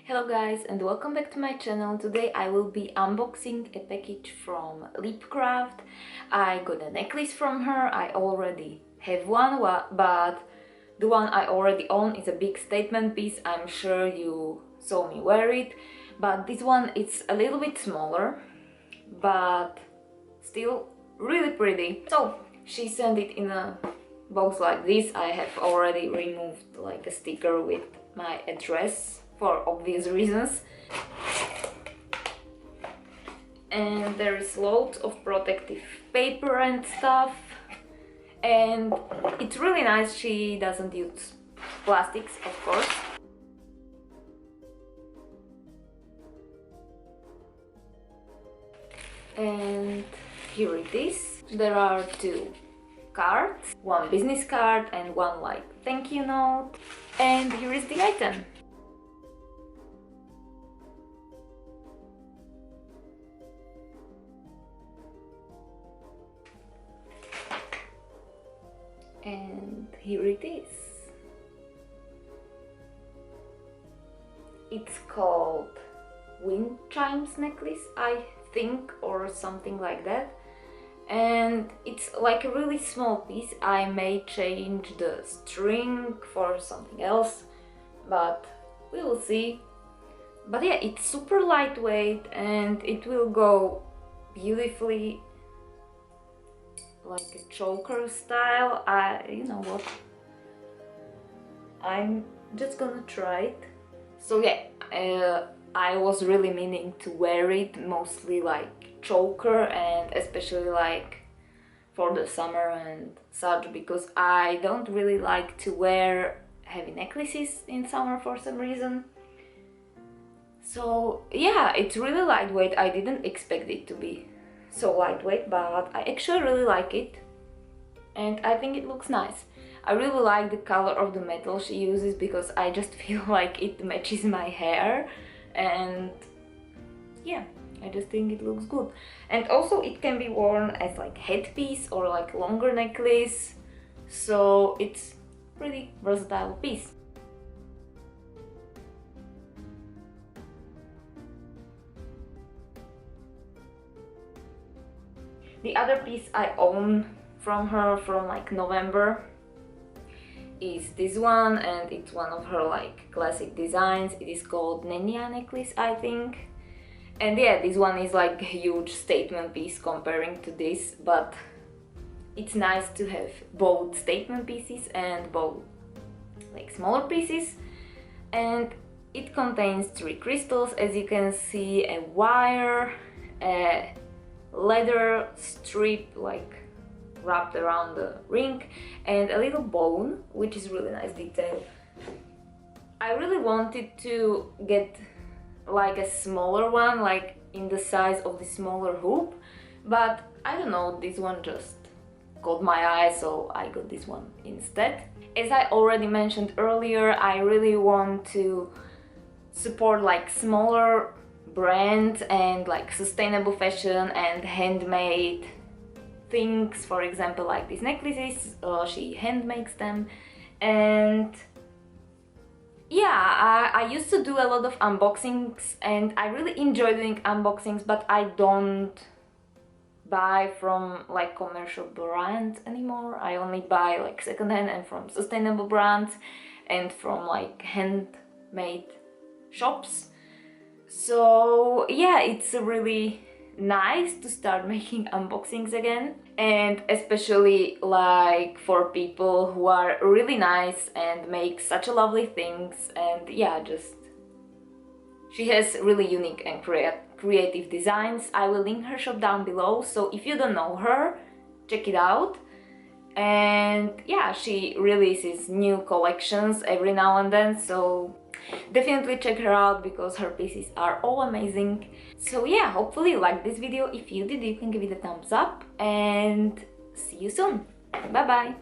Hello guys and welcome back to my channel. Today I will be unboxing a package from Lybcraft. I got a necklace from her. I already have one, but the one I already own is a big statement piece. I'm sure you saw me wear it, but this one it's a little bit smaller, but still really pretty. So she sent it in a box like this. I have already removed like a sticker with my address for obvious reasons, and there is loads of protective paper and stuff, and it's really nice. She doesn't use plastics, of course. And here it is. There are two cards, one business card and one like thank you note, and here is the item. And here it is. It's called wind chimes necklace, I think, or something like that. And it's like a really small piece. I may change the string for something else, but we will see. But yeah, it's super lightweight and it will go beautifully like a choker style. You know what, I'm just gonna try it. So yeah, I was really meaning to wear it mostly like choker, and especially like for the summer and such, because I don't really like to wear heavy necklaces in summer for some reason. So yeah, it's really lightweight. I didn't expect it to be so lightweight, but I actually really like it and I think it looks nice. I really like the color of the metal she uses because I just feel like it matches my hair, and yeah, I just think it looks good. And also it can be worn as like headpiece or like longer necklace, so it's pretty versatile piece. The other piece I own from her from like November is this one, and it's one of her like classic designs. It is called Nenya necklace, I think. And yeah, this one is like a huge statement piece comparing to this, but it's nice to have both statement pieces and both like smaller pieces. And it contains 3 crystals, as you can see, a wire, a leather strip like wrapped around the ring, and a little bone, which is really nice detail. I really wanted to get like a smaller one, like in the size of the smaller hoop, but I don't know, this one just caught my eye, so I got this one instead. As I already mentioned earlier, I really want to support like smaller brands and like sustainable fashion and handmade things. For example, like these necklaces, she hand makes them. And yeah, I used to do a lot of unboxings and I really enjoy doing unboxings, but I don't buy from like commercial brands anymore. I only buy like secondhand and from sustainable brands and from like handmade shops. So yeah, it's really nice to start making unboxings again, and especially like for people who are really nice and make such lovely things. And yeah, just she has really unique and creative designs. I will link her shop down below, so if you don't know her, check it out. And yeah, she releases new collections every now and then, so definitely check her out because her pieces are all amazing. So yeah, hopefully you liked this video. If you did, you can give it a thumbs up, and see you soon. Bye bye!